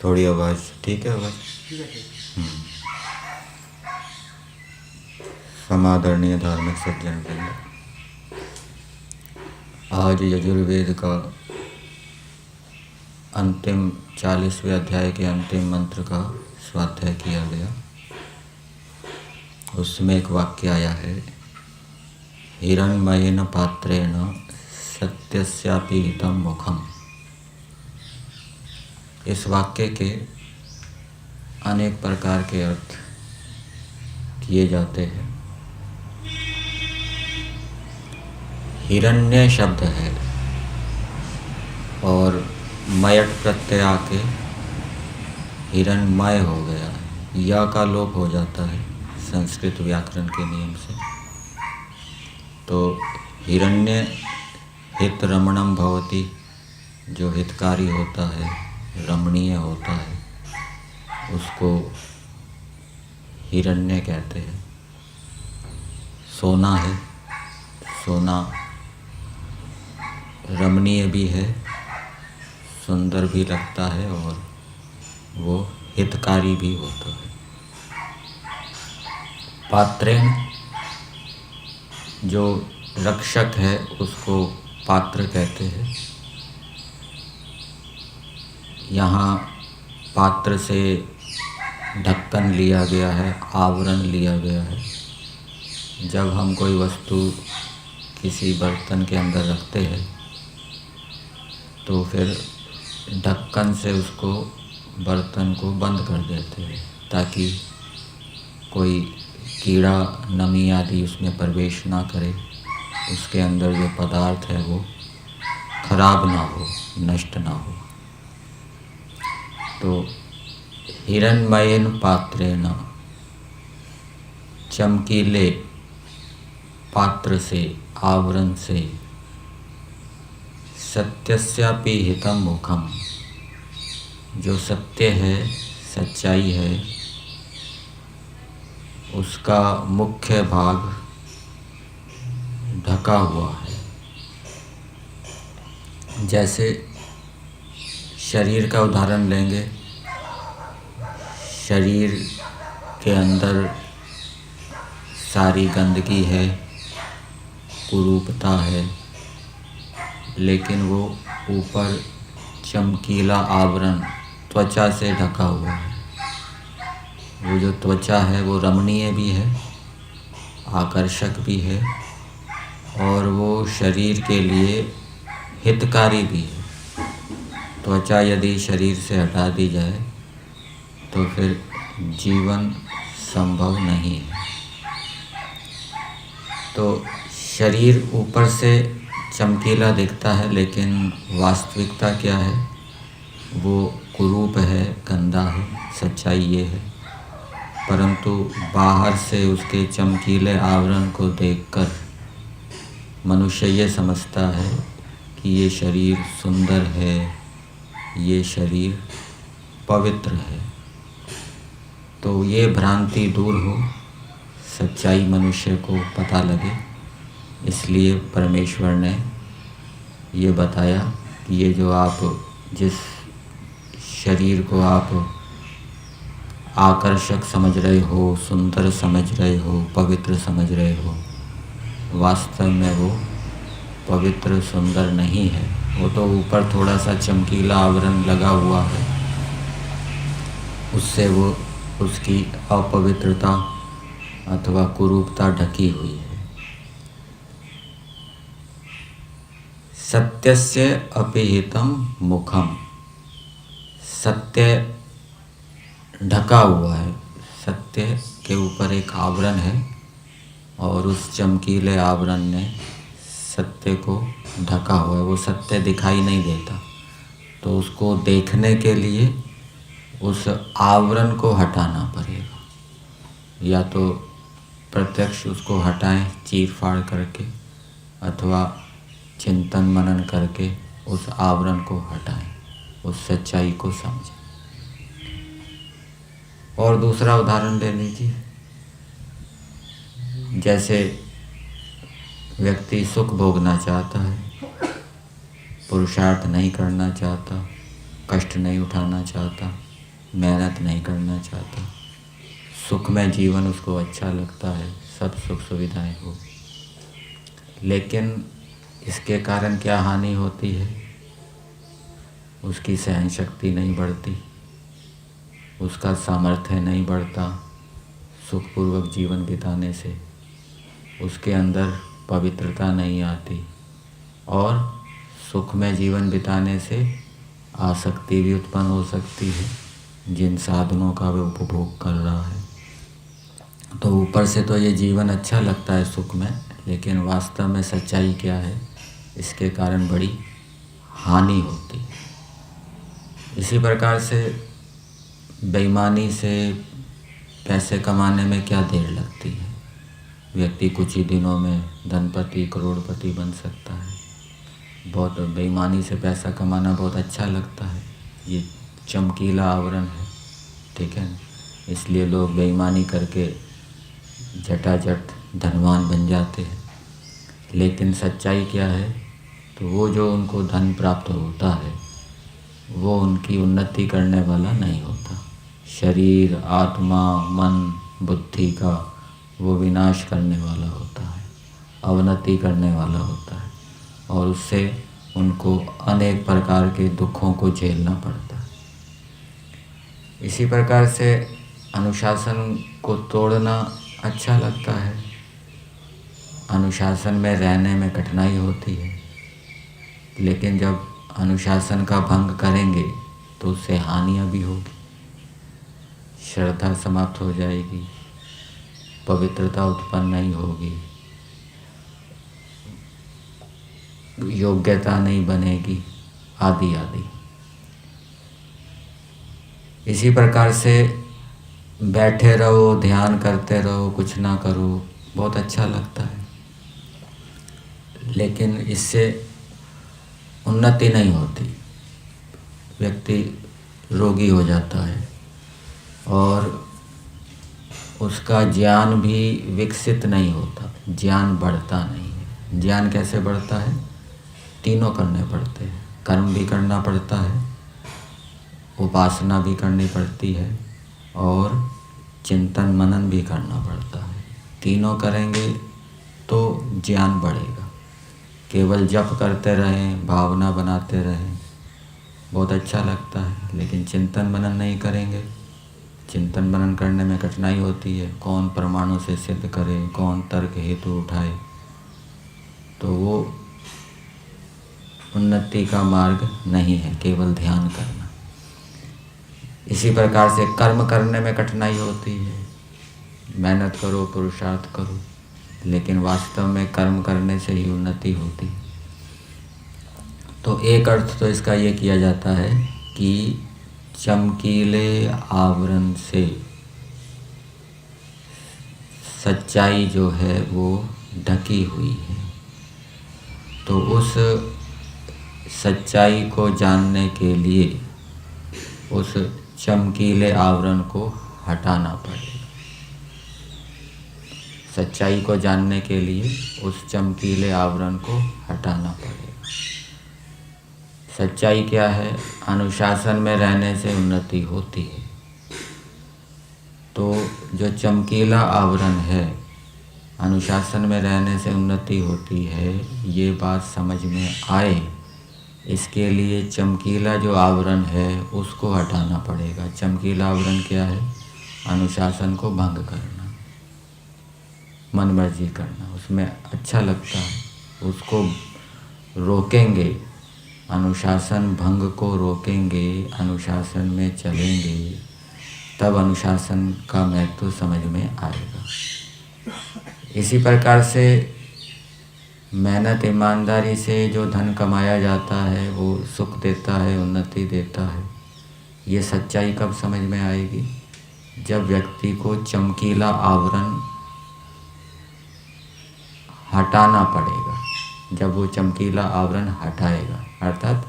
थोड़ी आवाज़ ठीक है? आवाज़ समादरणीय धार्मिक सज्जन वृंद, आज यजुर्वेद का अंतिम 40वें अध्याय के अंतिम मंत्र का स्वाध्याय किया गया। उसमें एक वाक्य आया है, हिरण्मयेन पात्रेण सत्यस्यापि हितं मुखम। इस वाक्य के अनेक प्रकार के अर्थ किए जाते हैं। हिरण्य शब्द है और मयट प्रत्यय आके हिरण्मय हो गया है। या का लोप हो जाता है संस्कृत व्याकरण के नियम से। तो हिरण्य हित रमणम भवति, जो हितकारी होता है, रमणीय होता है, उसको हिरण्य कहते हैं। सोना है, सोना रमणीय भी है, सुंदर भी लगता है और वो हितकारी भी होता है। पात्रेण, जो रक्षक है उसको पात्र कहते हैं। यहाँ पात्र से ढक्कन लिया गया है, आवरण लिया गया है। जब हम कोई वस्तु किसी बर्तन के अंदर रखते हैं तो फिर ढक्कन से उसको, बर्तन को बंद कर देते हैं ताकि कोई कीड़ा, नमी आदि उसमें प्रवेश ना करे, उसके अंदर जो पदार्थ है वो खराब ना हो, नष्ट ना हो। तो हिरण्मयेन पात्रेण, चमकीले पात्र से, आवरण से, सत्यस्यापि हितं मुखम, जो सत्य है, सच्चाई है, उसका मुख्य भाग ढका हुआ है। जैसे शरीर का उदाहरण लेंगे, शरीर के अंदर सारी गंदगी है, कुरूपता है, लेकिन वो ऊपर चमकीला आवरण त्वचा से ढका हुआ है। वो जो त्वचा है वो रमणीय भी है, आकर्षक भी है और वो शरीर के लिए हितकारी भी है। त्वचा यदि शरीर से हटा दी जाए तो फिर जीवन संभव नहीं है। तो शरीर ऊपर से चमकीला दिखता है, लेकिन वास्तविकता क्या है? वो कुरूप है, गंदा है, सच्चाई ये है। परंतु बाहर से उसके चमकीले आवरण को देखकर मनुष्य ये समझता है कि ये शरीर सुंदर है, ये शरीर पवित्र है। तो ये भ्रांति दूर हो, सच्चाई मनुष्य को पता लगे, इसलिए परमेश्वर ने ये बताया कि ये जो आप जिस शरीर को आप आकर्षक समझ रहे हो, सुंदर समझ रहे हो, पवित्र समझ रहे हो, वास्तव में वो पवित्र सुंदर नहीं है। वो तो ऊपर थोड़ा सा चमकीला आवरण लगा हुआ है, उससे वो उसकी अपवित्रता अथवा कुरूपता ढकी हुई है। सत्यस्य अपि हितं मुखम, सत्य ढका हुआ है, सत्य के ऊपर एक आवरण है और उस चमकीले आवरण ने सत्य को ढका हुआ है, वो सत्य दिखाई नहीं देता। तो उसको देखने के लिए उस आवरण को हटाना पड़ेगा, या तो प्रत्यक्ष उसको हटाएं चीर फाड़ करके, अथवा चिंतन मनन करके उस आवरण को हटाएं, उस सच्चाई को समझें। और दूसरा उदाहरण ले लीजिए, जैसे व्यक्ति सुख भोगना चाहता है, पुरुषार्थ नहीं करना चाहता, कष्ट नहीं उठाना चाहता, मेहनत नहीं करना चाहता, सुखमय जीवन उसको अच्छा लगता है, सब सुख सुविधाएं हो, लेकिन इसके कारण क्या हानि होती है? उसकी सहन शक्ति नहीं बढ़ती, उसका सामर्थ्य नहीं बढ़ता सुखपूर्वक जीवन बिताने से, उसके अंदर पवित्रता नहीं आती, और सुखमय जीवन बिताने से आसक्ति भी उत्पन्न हो सकती है जिन साधनों का वे उपभोग कर रहा है। तो ऊपर से तो ये जीवन अच्छा लगता है सुख में, लेकिन वास्तव में सच्चाई क्या है, इसके कारण बड़ी हानि होती है। इसी प्रकार से बेईमानी से पैसे कमाने में क्या देर लगती है, व्यक्ति कुछ ही दिनों में धनपति करोड़पति बन सकता है। बहुत बेईमानी से पैसा कमाना बहुत अच्छा लगता है, ये चमकीला आवरण है, ठीक है। इसलिए लोग बेईमानी करके झटाझट धनवान बन जाते हैं। लेकिन सच्चाई क्या है, तो वो जो उनको धन प्राप्त होता है वो उनकी उन्नति करने वाला नहीं होता। शरीर, आत्मा, मन, बुद्धि का वो विनाश करने वाला होता है, अवनति करने वाला होता है, और उससे उनको अनेक प्रकार के दुखों को झेलना पड़ता है। इसी प्रकार से अनुशासन को तोड़ना अच्छा लगता है, अनुशासन में रहने में कठिनाई होती है, लेकिन जब अनुशासन का भंग करेंगे तो उससे हानियाँ भी होगी, श्रद्धा समाप्त हो जाएगी, पवित्रता उत्पन्न नहीं होगी, योग्यता नहीं बनेगी, आदि आदि। इसी प्रकार से बैठे रहो, ध्यान करते रहो, कुछ ना करो, बहुत अच्छा लगता है, लेकिन इससे उन्नति नहीं होती, व्यक्ति रोगी हो जाता है और उसका ज्ञान भी विकसित नहीं होता, ज्ञान बढ़ता नहीं है। ज्ञान कैसे बढ़ता है? तीनों करने पड़ते हैं, कर्म भी करना पड़ता है, उपासना भी करनी पड़ती है, और चिंतन मनन भी करना पड़ता है। तीनों करेंगे तो ज्ञान बढ़ेगा। केवल जप करते रहें, भावना बनाते रहें, बहुत अच्छा लगता है, लेकिन चिंतन मनन नहीं करेंगे, चिंतन मनन करने में कठिनाई होती है। कौन प्रमाणों से सिद्ध करे, कौन तर्क हेतु उठाए, तो वो उन्नति का मार्ग नहीं है, केवल ध्यान करना। इसी प्रकार से कर्म करने में कठिनाई होती है, मेहनत करो, पुरुषार्थ करो, लेकिन वास्तव में कर्म करने से ही उन्नति होती है। तो एक अर्थ तो इसका ये किया जाता है कि चमकीले आवरण से सच्चाई जो है वो ढकी हुई है, तो उस सच्चाई को जानने के लिए उस चमकीले आवरण को हटाना पड़ेगा। सच्चाई को जानने के लिए उस चमकीले आवरण को हटाना पड़ेगा। सच्चाई क्या है? अनुशासन में रहने से उन्नति होती है। तो जो चमकीला आवरण है, अनुशासन में रहने से उन्नति होती है, ये बात समझ में आए, इसके लिए चमकीला जो आवरण है उसको हटाना पड़ेगा। चमकीला आवरण क्या है? अनुशासन को भंग करना, मन मर्जी करना, उसमें अच्छा लगता है, उसको रोकेंगे, अनुशासन भंग को रोकेंगे, अनुशासन में चलेंगे, तब अनुशासन का महत्व समझ में आएगा। इसी प्रकार से मेहनत ईमानदारी से जो धन कमाया जाता है वो सुख देता है, उन्नति देता है। ये सच्चाई कब समझ में आएगी? जब व्यक्ति को चमकीला आवरण हटाना पड़ेगा, जब वो चमकीला आवरण हटाएगा। अर्थात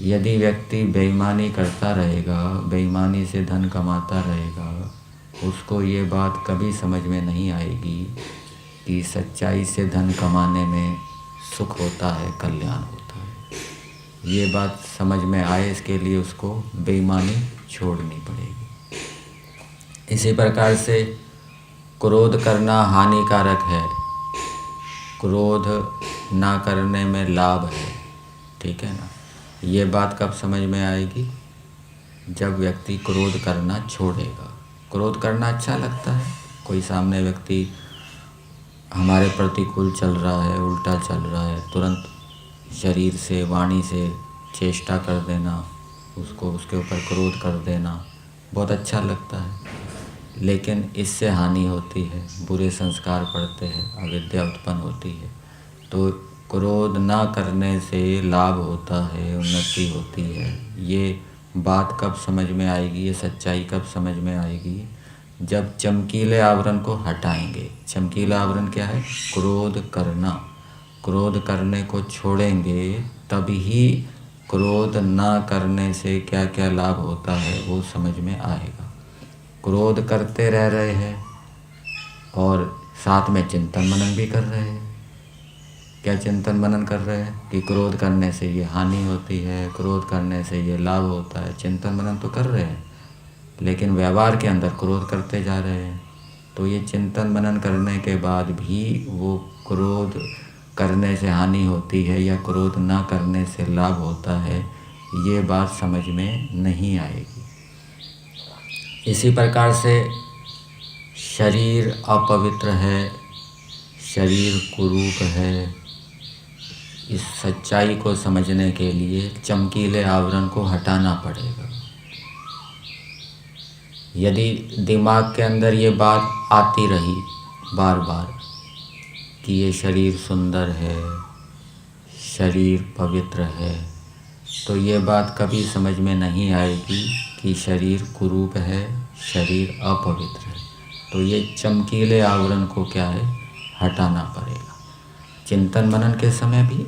यदि व्यक्ति बेईमानी करता रहेगा, बेईमानी से धन कमाता रहेगा, उसको ये बात कभी समझ में नहीं आएगी कि सच्चाई से धन कमाने में सुख होता है, कल्याण होता है। ये बात समझ में आए, इसके लिए उसको बेईमानी छोड़नी पड़ेगी। इसी प्रकार से क्रोध करना हानिकारक है, क्रोध ना करने में लाभ है, ठीक है ना। ये बात कब समझ में आएगी? जब व्यक्ति क्रोध करना छोड़ेगा। क्रोध करना अच्छा लगता है, कोई सामने व्यक्ति हमारे प्रतिकूल चल रहा है, उल्टा चल रहा है, तुरंत शरीर से, वाणी से चेष्टा कर देना, उसको उसके ऊपर क्रोध कर देना बहुत अच्छा लगता है। लेकिन इससे हानि होती है, बुरे संस्कार पड़ते हैं, अविद्या उत्पन्न होती है। तो क्रोध ना करने से लाभ होता है, उन्नति होती है। ये बात कब समझ में आएगी, ये सच्चाई कब समझ में आएगी? जब चमकीले आवरण को हटाएंगे। चमकीला आवरण क्या है? क्रोध करना। क्रोध करने को छोड़ेंगे तभी क्रोध ना करने से क्या क्या लाभ होता है वो समझ में आएगा। क्रोध करते रह रहे हैं और साथ में चिंतन मनन भी कर रहे हैं। क्या चिंतन मनन कर रहे हैं? कि क्रोध करने से ये हानि होती है, क्रोध करने से ये लाभ होता है। चिंतन मनन तो कर रहे हैं, लेकिन व्यवहार के अंदर क्रोध करते जा रहे हैं। तो ये चिंतन मनन करने के बाद भी वो क्रोध करने से हानि होती है या क्रोध ना करने से लाभ होता है, ये बात समझ में नहीं आएगी। इसी प्रकार से शरीर अपवित्र है, शरीर कुरूप है। इस सच्चाई को समझने के लिए चमकीले आवरण को हटाना पड़ेगा। यदि दिमाग के अंदर ये बात आती रही बार बार कि ये शरीर सुंदर है, शरीर पवित्र है, तो ये बात कभी समझ में नहीं आएगी कि शरीर कुरूप है, शरीर अपवित्र है। तो ये चमकीले आवरण को क्या है? हटाना पड़ेगा। चिंतन मनन के समय भी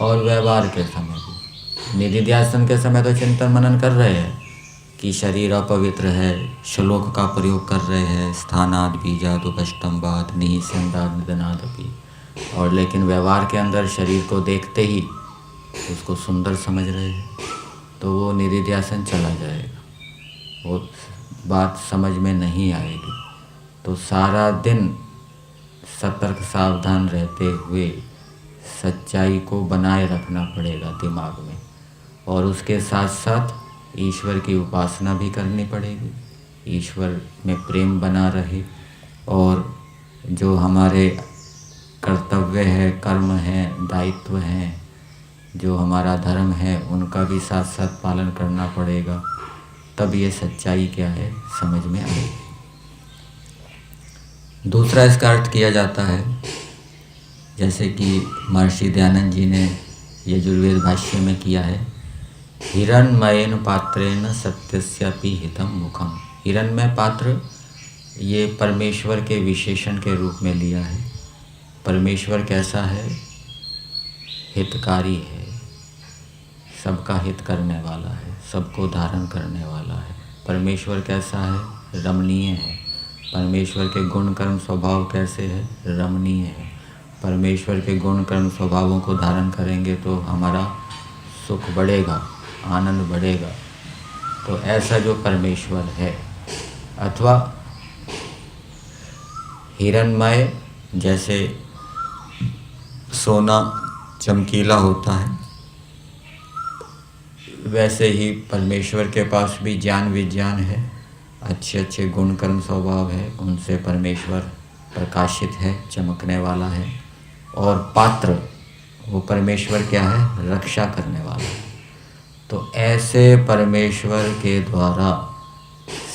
और व्यवहार के समय भी। निधिध्यासन के समय तो चिंतन मनन कर रहे हैं कि शरीर अपवित्र है, श्लोक का प्रयोग कर रहे हैं, स्थानाद बीजाद उपष्टम्बाद निहिसंदाद निधनादपि। और लेकिन व्यवहार के अंदर शरीर को देखते ही उसको सुंदर समझ रहे हैं, तो वो निधिध्यासन चला जाएगा, वो बात समझ में नहीं आएगी। तो सारा दिन सतर्क सावधान रहते हुए सच्चाई को बनाए रखना पड़ेगा दिमाग में, और उसके साथ साथ ईश्वर की उपासना भी करनी पड़ेगी। ईश्वर में प्रेम बना रहे और जो हमारे कर्तव्य है, कर्म है, दायित्व हैं, जो हमारा धर्म है, उनका भी साथ साथ पालन करना पड़ेगा। तब ये सच्चाई क्या है समझ में आएगी। दूसरा इसका अर्थ किया जाता है, जैसे कि महर्षि दयानंद जी ने यजुर्वेद भाष्य में किया है, हिरण्मयेन पात्रेण सत्यस्यापि हितं मुखम। हिरण्मय पात्र ये परमेश्वर के विशेषण के रूप में लिया है। परमेश्वर कैसा है? हितकारी है, सबका हित करने वाला है, सबको धारण करने वाला है। परमेश्वर कैसा है? रमणीय है। परमेश्वर के गुण कर्म स्वभाव कैसे है? रमणीय है। परमेश्वर के गुण कर्म स्वभावों को धारण करेंगे तो हमारा सुख बढ़ेगा, आनंद बढ़ेगा। तो ऐसा जो परमेश्वर है, अथवा हिरण्मय, जैसे सोना चमकीला होता है, वैसे ही परमेश्वर के पास भी ज्ञान विज्ञान है, अच्छे अच्छे गुण कर्म स्वभाव है, उनसे परमेश्वर प्रकाशित है, चमकने वाला है। और पात्र, वो परमेश्वर क्या है? रक्षा करने वाला है। तो ऐसे परमेश्वर के द्वारा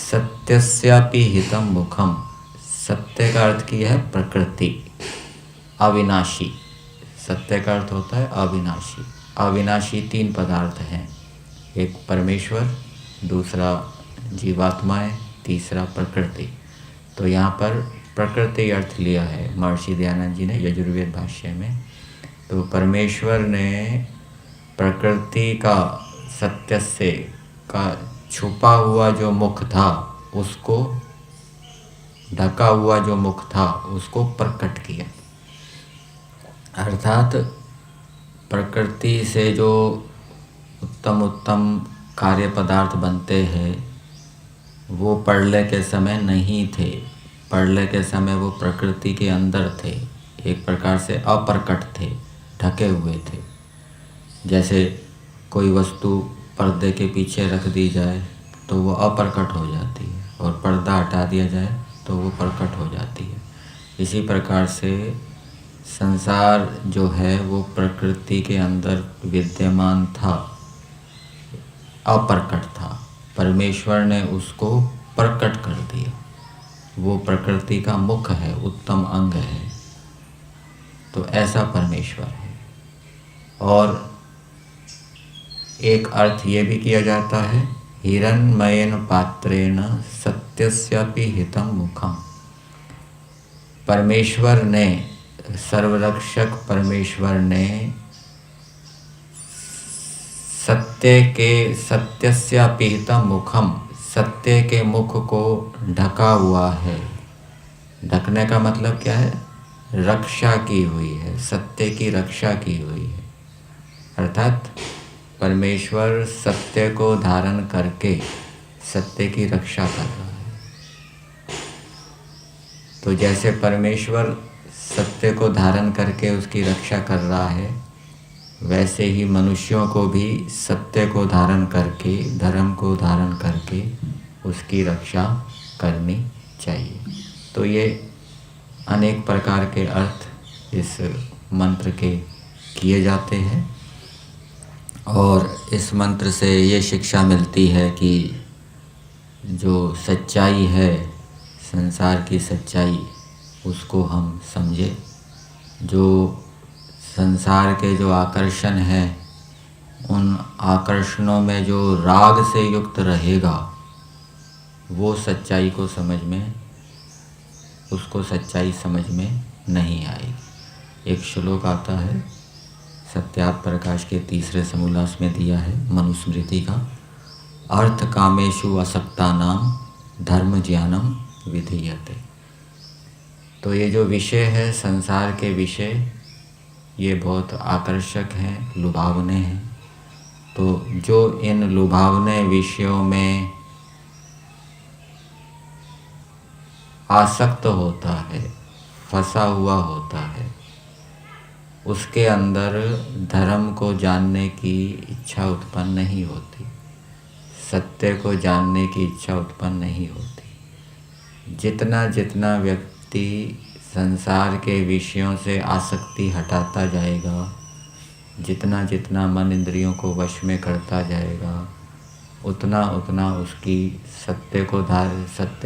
सत्यस्यापि हितं मुखम, सत्य का अर्थ किया है प्रकृति, अविनाशी। सत्य का अर्थ होता है अविनाशी। अविनाशी 3 पदार्थ हैं, एक परमेश्वर, दूसरा जीवात्माएं, तीसरा प्रकृति। तो यहाँ पर प्रकृति अर्थ लिया है महर्षि दयानंद जी ने यजुर्वेद भाष्य में। तो परमेश्वर ने प्रकृति का सत्य से का छुपा हुआ जो मुख था उसको, ढका हुआ जो मुख था उसको प्रकट किया। अर्थात प्रकृति से जो उत्तम उत्तम कार्य पदार्थ बनते हैं वो प्रलय के समय नहीं थे। प्रलय के समय वो प्रकृति के अंदर थे, एक प्रकार से अप्रकट थे, ढके हुए थे। जैसे कोई वस्तु पर्दे के पीछे रख दी जाए तो वो अप्रकट हो जाती है, और पर्दा हटा दिया जाए तो वो प्रकट हो जाती है। इसी प्रकार से संसार जो है वो प्रकृति के अंदर विद्यमान था, अप्रकट था। परमेश्वर ने उसको प्रकट कर दिया। वो प्रकृति का मुख है, उत्तम अंग है। तो ऐसा परमेश्वर है। और एक अर्थ ये भी किया जाता है, हिरण्मयेन पात्रेण सत्यस्यापि हितं मुखम। परमेश्वर ने, सर्वरक्षक परमेश्वर ने सत्यस्यापि हितं मुखम, सत्य के मुख को ढका हुआ है। ढकने का मतलब क्या है? रक्षा की हुई है, सत्य की रक्षा की हुई है। अर्थात परमेश्वर सत्य को धारण करके सत्य की रक्षा कर रहा है। तो जैसे परमेश्वर सत्य को धारण करके उसकी रक्षा कर रहा है, वैसे ही मनुष्यों को भी सत्य को धारण करके, धर्म को धारण करके उसकी रक्षा करनी चाहिए। तो ये अनेक प्रकार के अर्थ इस मंत्र के किए जाते हैं। और इस मंत्र से ये शिक्षा मिलती है कि जो सच्चाई है, संसार की सच्चाई, उसको हम समझें। जो संसार के जो आकर्षण हैं, उन आकर्षणों में जो राग से युक्त रहेगा वो सच्चाई को समझ में, उसको सच्चाई समझ में नहीं आएगी। एक श्लोक आता है सत्यार्थ प्रकाश के 3 समोल्लास में दिया है मनुस्मृति का, अर्थ कामेषु असक्तानां धर्म ज्ञानम विधीयते। तो ये जो विषय है, संसार के विषय, ये बहुत आकर्षक हैं, लुभावने हैं। तो जो इन लुभावने विषयों में आसक्त होता है, फंसा हुआ होता है, उसके अंदर धर्म को जानने की इच्छा उत्पन्न नहीं होती, सत्य को जानने की इच्छा उत्पन्न नहीं होती। जितना जितना व्यक्ति संसार के विषयों से आसक्ति हटाता जाएगा, जितना जितना मन इंद्रियों को वश में करता जाएगा, उतना उतना उसकी सत्य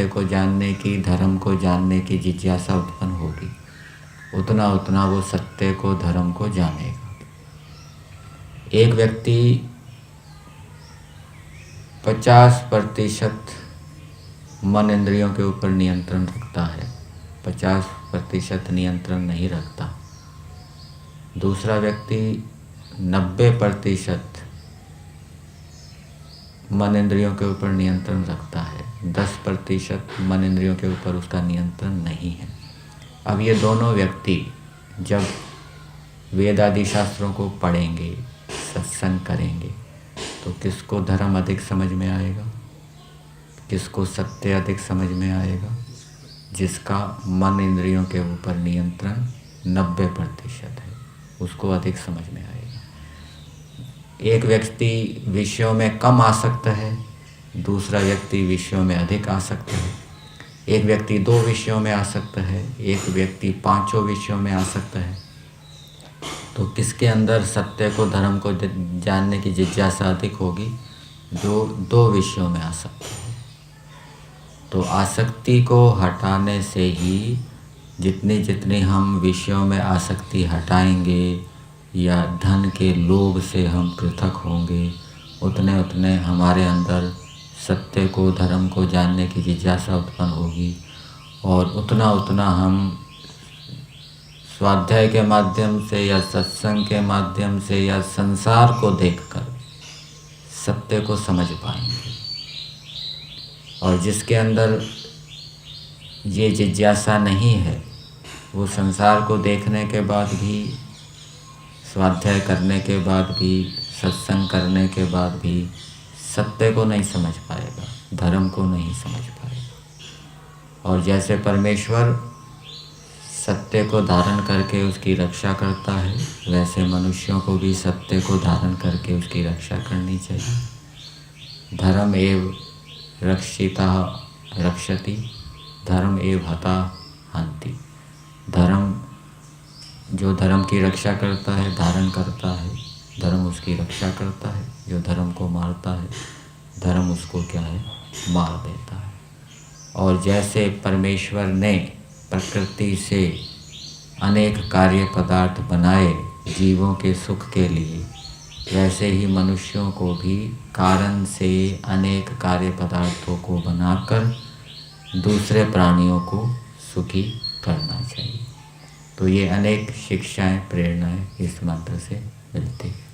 को जानने की, धर्म को जानने की जिज्ञासा उत्पन्न होगी, उतना उतना वो सत्य को, धर्म को जानेगा। एक व्यक्ति 50% मन इंद्रियों के ऊपर नियंत्रण रखता है, 50% नियंत्रण नहीं रखता। दूसरा व्यक्ति 90% मन इंद्रियों के ऊपर नियंत्रण रखता है, 10% मन इंद्रियों के ऊपर उसका नियंत्रण नहीं है। अब ये दोनों व्यक्ति जब वेद आदि शास्त्रों को पढ़ेंगे, सत्संग करेंगे, तो किसको धर्म अधिक समझ में आएगा, किसको सत्य अधिक समझ में आएगा? जिसका मन इंद्रियों के ऊपर नियंत्रण 90% है, उसको अधिक समझ में आएगा। एक व्यक्ति विषयों में कम आसक्त है, दूसरा व्यक्ति विषयों में अधिक आसक्त है। एक व्यक्ति 2 विषयों में आसक्त है, एक व्यक्ति 5 विषयों में आसक्त है। तो किसके अंदर सत्य को, धर्म को जानने की जिज्ञासा अधिक होगी? जो 2 विषयों में आसक्त है। तो आसक्ति को हटाने से ही जितनी जितनी हम विषयों में आसक्ति हटाएंगे या धन के लोभ से हम पृथक होंगे, उतने उतने हमारे अंदर सत्य को, धर्म को जानने की जिज्ञासा उत्पन्न होगी, और उतना उतना हम स्वाध्याय के माध्यम से या सत्संग के माध्यम से या संसार को देखकर सत्य को समझ पाएंगे। और जिसके अंदर ये जिज्ञासा नहीं है, वो संसार को देखने के बाद भी, स्वाध्याय करने के बाद भी, सत्संग करने के बाद भी सत्य को नहीं समझ पाएगा, धर्म को नहीं समझ पाएगा। और जैसे परमेश्वर सत्य को धारण करके उसकी रक्षा करता है, वैसे मनुष्यों को भी सत्य को धारण करके उसकी रक्षा करनी चाहिए। धर्म एव रक्षिता रक्षति, धर्म एव हता हन्ति। धर्म, जो धर्म की रक्षा करता है, धारण करता है, धर्म उसकी रक्षा करता है। जो धर्म को मारता है, धर्म उसको क्या है, मार देता है। और जैसे परमेश्वर ने प्रकृति से अनेक कार्य पदार्थ बनाए जीवों के सुख के लिए, वैसे ही मनुष्यों को भी कारण से अनेक कार्य पदार्थों को बनाकर दूसरे प्राणियों को सुखी करना चाहिए। तो ये अनेक शिक्षाएं, प्रेरणाएं इस मंत्र से मिलती हैं।